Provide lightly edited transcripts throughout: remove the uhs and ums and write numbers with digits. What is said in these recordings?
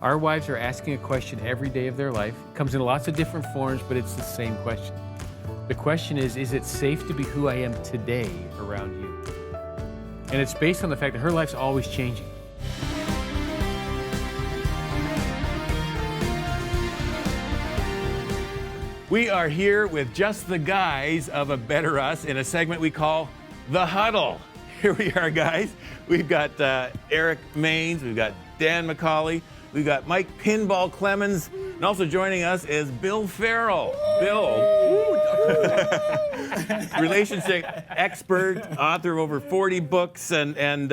Our wives are asking a question every day of their life. It comes in lots of different forms, but it's the same question. The question is it safe to be who I am today around you? And it's based on the fact that her life's always changing. We are here with just the guys of A Better Us in a segment we call The Huddle. Here we are, guys. We've got Eric Maines, we've got Dan McCauley, we've got Mike Pinball Clemens, and also joining us is Bill Farrell. Bill, relationship expert, author of over 40 books, and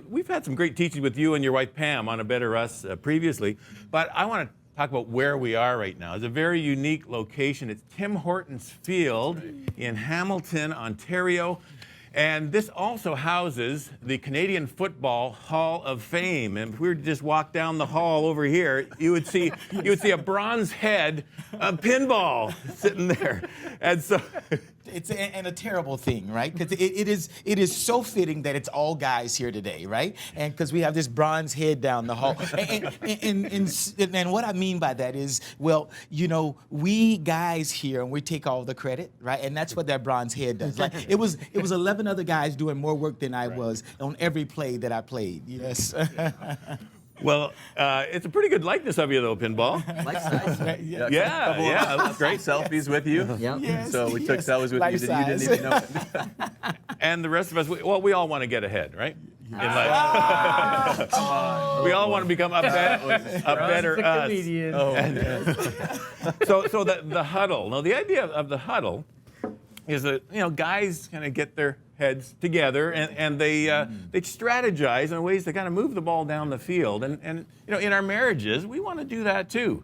we've had some great teaching with you and your wife Pam on A Better Us previously, but I want to talk about where we are right now. It's a very unique location. It's Tim Hortons Field in Hamilton, Ontario. And this also houses the Canadian Football Hall of Fame. And if we were to just walk down the hall over here, you would see a bronze head of pinball sitting there. And so it's a terrible thing, right? Because it is so fitting that it's all guys here today, right? And because we have this bronze head down the hall. And what I mean by that is, well, you know, we guys here, and we take all the credit, right? And that's what that bronze head does. Like it was 11 other guys doing more work than I was on every play that I played. Yes. Well, it's a pretty good likeness of you, though, Pinball. Life size. Yeah, that's great. Selfies with you. Yeah. Yes, So we took yes. selfies with Life you that you didn't even know. And the rest of us, we all want to get ahead, right? In life. We all want to become a better us. So the huddle. Now, the idea of the huddle is that, you know, guys kind of get their heads together and they strategize in ways to kind of move the ball down the field. And you know, in our marriages, we want to do that too.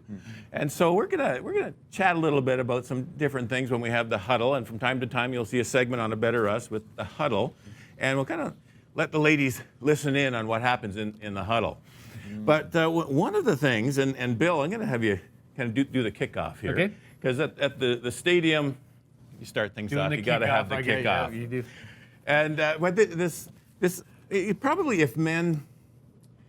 And so we're gonna chat a little bit about some different things when we have the huddle. And from time to time, you'll see a segment on A Better Us with the huddle, and we'll kind of let the ladies listen in on what happens in the huddle. But one of the things, and Bill, I'm gonna have you kind of do the kickoff here, Okay. Because at the stadium, you start things off. You got to have the kickoff. Yeah, you do. And but probably if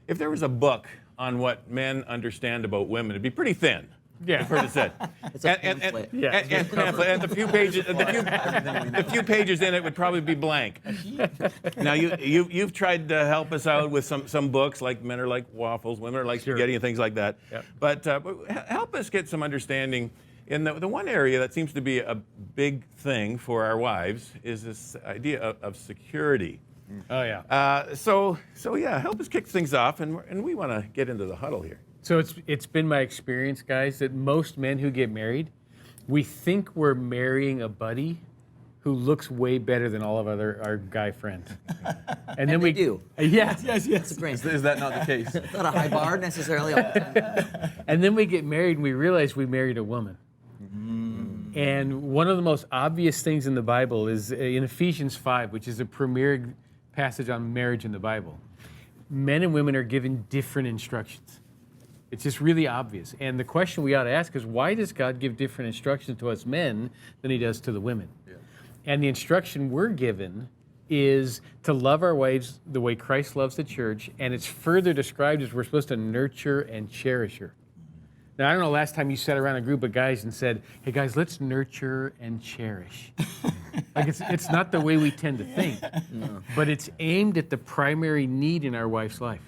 there was a book on what men understand about women, it'd be pretty thin. Yeah. I've heard it said. It's a pamphlet. And pamphlet, and the few pages in it would probably be blank. Now you've tried to help us out with some books, like Men Are Like Waffles, Women Are Like Spaghetti, and things like that. Yep. But help us get some understanding. In the one area that seems to be a big thing for our wives is this idea of security. Oh, yeah. So yeah, help us kick things off, and we want to get into the huddle here. So it's been my experience, guys, that most men who get married, we think we're marrying a buddy who looks way better than all of our guy friends. And then we do. Yes. It's a brain. Is that not the case? It's not a high bar necessarily. All the time. And then we get married and we realize we married a woman. And one of the most obvious things in the Bible is in Ephesians 5, which is a premier passage on marriage in the Bible. Men and women are given different instructions. It's just really obvious. And the question we ought to ask is, why does God give different instructions to us men than he does to the women? Yeah. And the instruction we're given is to love our wives the way Christ loves the church, and it's further described as we're supposed to nurture and cherish her. Now, I don't know last time you sat around a group of guys and said, hey guys, let's nurture and cherish. Like it's not the way we tend to think, but it's aimed at the primary need in our wife's life.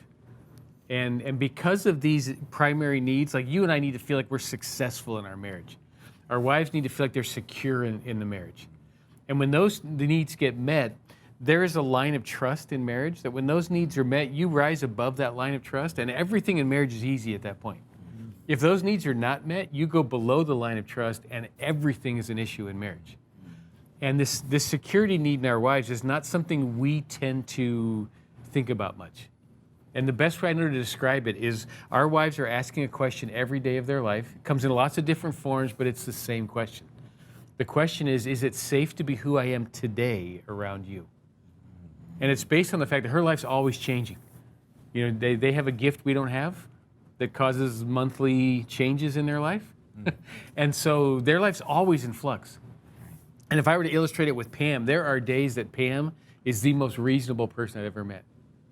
And because of these primary needs, like you and I need to feel like we're successful in our marriage. Our wives need to feel like they're secure in the marriage. And when the needs get met, there is a line of trust in marriage that when those needs are met, you rise above that line of trust, and everything in marriage is easy at that point. If those needs are not met, you go below the line of trust, and everything is an issue in marriage. And this security need in our wives is not something we tend to think about much. And the best way I know to describe it is our wives are asking a question every day of their life. It comes in lots of different forms, but it's the same question. The question is it safe to be who I am today around you? And it's based on the fact that her life's always changing. You know, they have a gift we don't have that causes monthly changes in their life. And so their life's always in flux. And if I were to illustrate it with Pam, there are days that Pam is the most reasonable person I've ever met.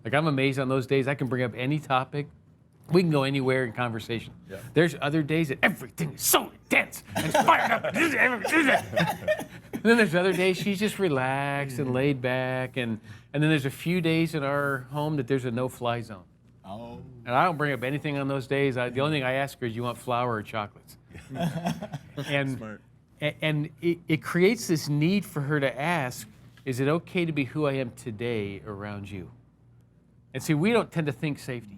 Like, I'm amazed on those days. I can bring up any topic, We can go anywhere in conversation. Yeah. There's other days that everything is so intense and it's fired up. And then there's other days she's just relaxed and laid back. And then there's a few days in our home that there's a no-fly zone. Oh. And I don't bring up anything on those days. The only thing I ask her is, you want flour or chocolates? And, Smart. and it creates this need for her to ask, is it okay to be who I am today around you? And see, we don't tend to think safety.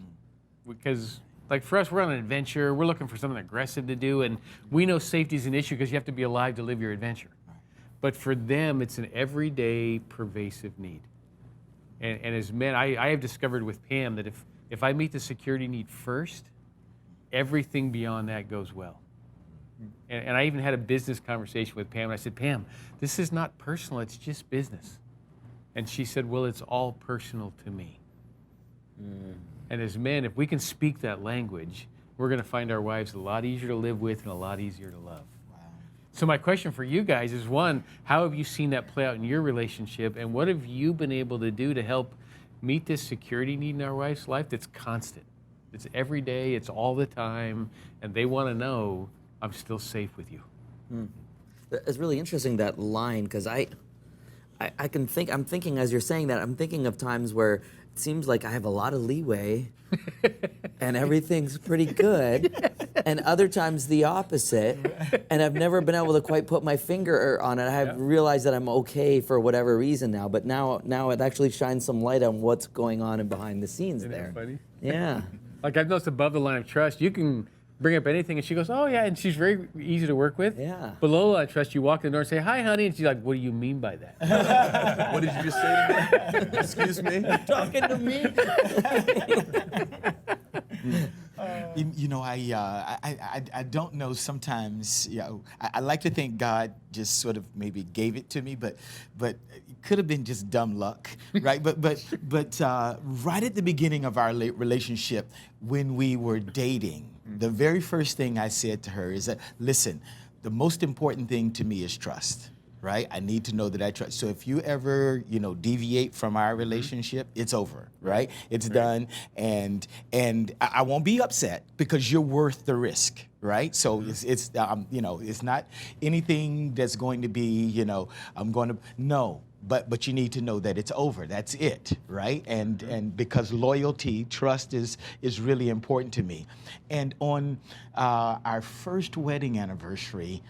Because, like, for us, we're on an adventure. We're looking for something aggressive to do, and we know safety is an issue because you have to be alive to live your adventure. But for them, it's an everyday, pervasive need. And as men, I have discovered with Pam that if I meet the security need first, everything beyond that goes well. And I even had a business conversation with Pam, and I said, Pam, this is not personal, it's just business. And she said, well, it's all personal to me. And as men, if we can speak that language, we're going to find our wives a lot easier to live with and a lot easier to love. Wow. So my question for you guys is, one, how have you seen that play out in your relationship? And what have you been able to do to help meet this security need in our wife's life that's constant? It's every day, it's all the time, and they want to know, I'm still safe with you. It's really interesting, that line, because I'm thinking as you're saying that, I'm thinking of times where it seems like I have a lot of leeway and everything's pretty good, and other times the opposite, and I've never been able to quite put my finger on it. I've realized that I'm okay for whatever reason now, but now it actually shines some light on what's going on in behind the scenes Isn't there. that funny? Yeah. Like, I've noticed above the line of trust, you can bring up anything, and she goes, oh, yeah, and she's very easy to work with. Yeah. Below the line of trust, you walk in the door and say, hi, honey, and she's like, what do you mean by that? What did you just say to me? Excuse me? Talking to me? I don't know. Sometimes, I like to think God just sort of maybe gave it to me, but it could have been just dumb luck, right? but right at the beginning of our relationship, when we were dating, the very first thing I said to her is that, listen, the most important thing to me is trust. Right? I need to know that I trust. So if you ever, deviate from our relationship, it's over, right? It's done, and I won't be upset because you're worth the risk, right? So it's not anything that's going to be, I'm going to no. But you need to know that it's over. That's it, right? And because loyalty, trust is really important to me. And on our first wedding anniversary,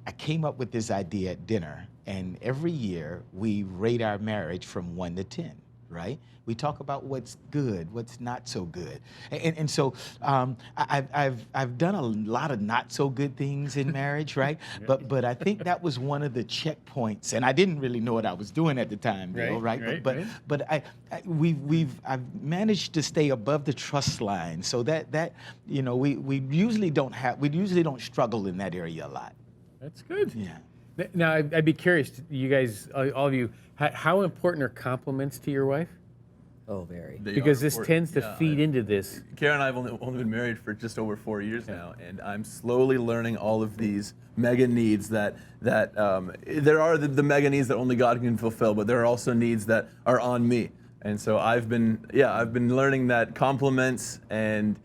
I came up with this idea at dinner. And every year we rate our marriage from 1 to 10, right? We talk about what's good, what's not so good. And so I've done a lot of not so good things in marriage, right? But I think that was one of the checkpoints, and I didn't really know what I was doing at the time, Bill, right? But I've managed to stay above the trust line, so that we usually don't struggle in that area a lot. That's good. Yeah. Now, I'd be curious, you guys, all of you, how important are compliments to your wife? Oh, very. They Because are this important. tends to feed into this. Kara and I have only been married for just over 4 years now, and I'm slowly learning all of these mega needs that there are the mega needs that only God can fulfill, but there are also needs that are on me. And so I've been learning that compliments and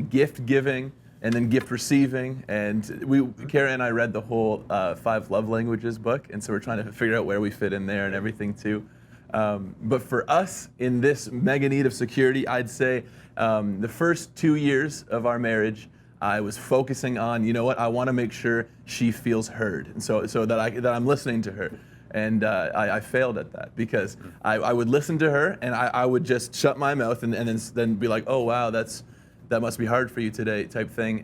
gift giving and then gift receiving, and Kara and I read the whole 5 Love Languages book, and so we're trying to figure out where we fit in there and everything too. But for us, in this mega need of security, I'd say the first 2 years of our marriage, I was focusing on, I want to make sure she feels heard, and so that I'm listening to her. And I failed at that because I would listen to her and I would just shut my mouth and then be like, oh wow, that must be hard for you today, type thing.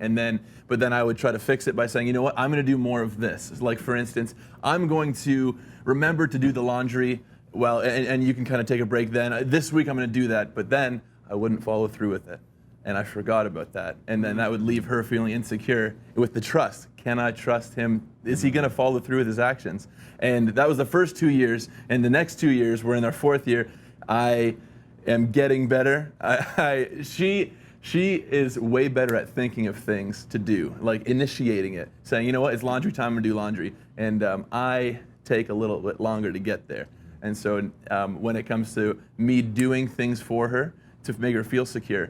But then I would try to fix it by saying, you know what, I'm going to do more of this. Like, for instance, I'm going to remember to do the laundry. Well, and you can kind of take a break then. This week I'm going to do that, but then I wouldn't follow through with it. And I forgot about that. And then that would leave her feeling insecure with the trust. Can I trust him? Is he going to follow through with his actions? And that was the first 2 years. And the next 2 years, we're in our 4th year. I am getting better. She is way better at thinking of things to do, like initiating it, saying, you know what, it's laundry time, I'm gonna do laundry. And I take a little bit longer to get there. And so when it comes to me doing things for her to make her feel secure,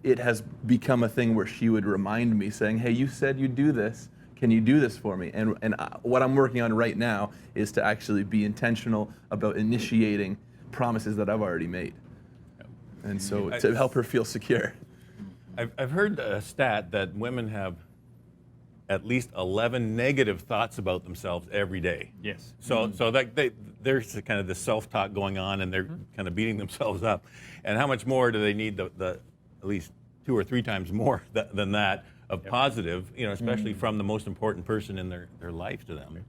it has become a thing where she would remind me, saying, "Hey, you said you'd do this. Can you do this for me?" And what I'm working on right now is to actually be intentional about initiating promises that I've already made, and so to help her feel secure. I've heard a stat that women have at least 11 negative thoughts about themselves every day. Yes. So there's kind of this self-talk going on, and they're kind of beating themselves up. And how much more do they need the at least 2 or 3 times more than that of positive, especially from the most important person in their life to them,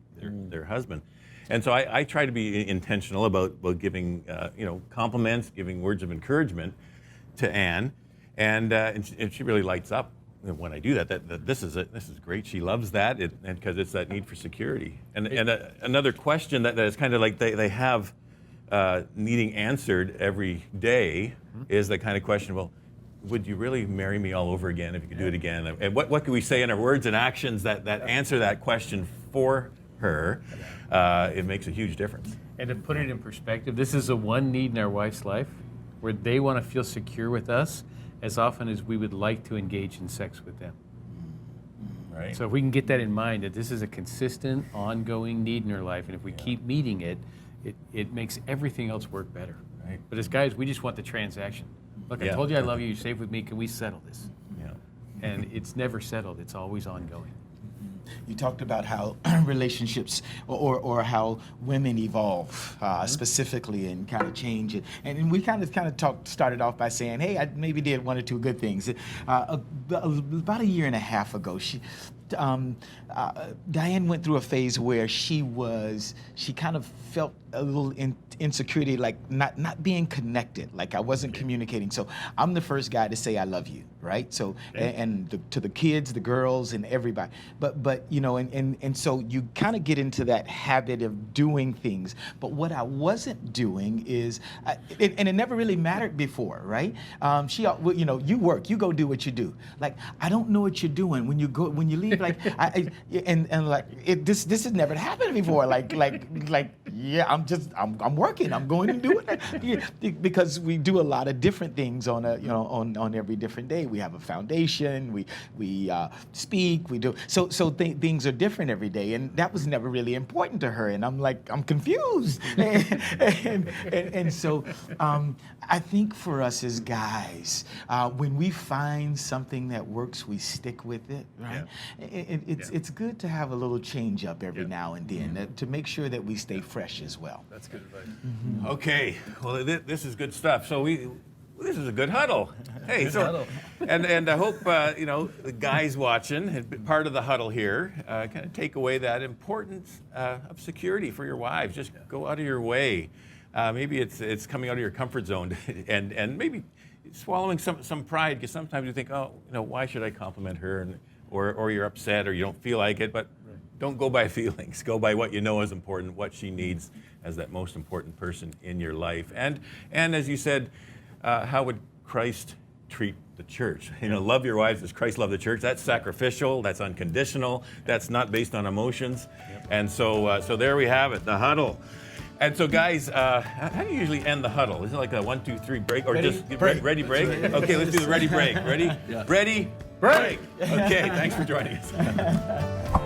their husband. And so I try to be intentional about giving compliments, giving words of encouragement to Anne, and she really lights up when I do that. That this is great. She loves that, and because it's that need for security. And another question that is kind of like they have needing answered every day is the kind of question, well, would you really marry me all over again if you could do it again? And what can we say in our words and actions that answer that question for her? It makes a huge difference. And to put it in perspective, this is the one need in our wife's life where they want to feel secure with us as often as we would like to engage in sex with them. Right. So if we can get that in mind, that this is a consistent, ongoing need in her life, and if we keep meeting it, it makes everything else work better. Right. But as guys, we just want the transaction. Look, I told you I love you, you're safe with me, can we settle this? Yeah. And it's never settled, it's always ongoing. You talked about how relationships or how women evolve specifically and kind of change it. And we started off by saying, hey, I maybe did 1 or 2 good things. About a year and a half ago, Diane went through a phase where she kind of felt a little insecurity, like not being connected, like I wasn't communicating. So I'm the first guy to say I love you, right? So to the kids, the girls, and everybody. But and so you kind of get into that habit of doing things. But what I wasn't doing is, and it never really mattered before, right? You work, you go do what you do. Like I don't know what you're doing when you leave. Like this has never happened before. Yeah, I'm working. I'm going to do it because we do a lot of different things on every different day. We have a foundation. We speak. We do things are different every day, and that was never really important to her. And I'm confused. and so I think for us as guys, when we find something that works, we stick with it. Right? Yeah. It's good to have a little change up every now and then to make sure that we stay fresh as well. That's good advice. Mm-hmm. Okay, well this is good stuff. So this is a good huddle. Hey, so and I hope the guys watching, part of the huddle here, kind of take away that importance of security for your wives. Just go out of your way. Maybe it's coming out of your comfort zone, and maybe swallowing some pride, because sometimes you think, why should I compliment her, or you're upset or you don't feel like it, but. Don't go by feelings. Go by what you know is important, what she needs as that most important person in your life. And as you said, how would Christ treat the church? Love your wives as Christ loved the church. That's sacrificial. That's unconditional. That's not based on emotions. Yep. And so there we have it, the huddle. And so, guys, how do you usually end the huddle? Is it like a 1, 2, 3 break, or just ready break? Okay, let's do the ready break. Ready? Yeah. Ready break. Okay, thanks for joining us.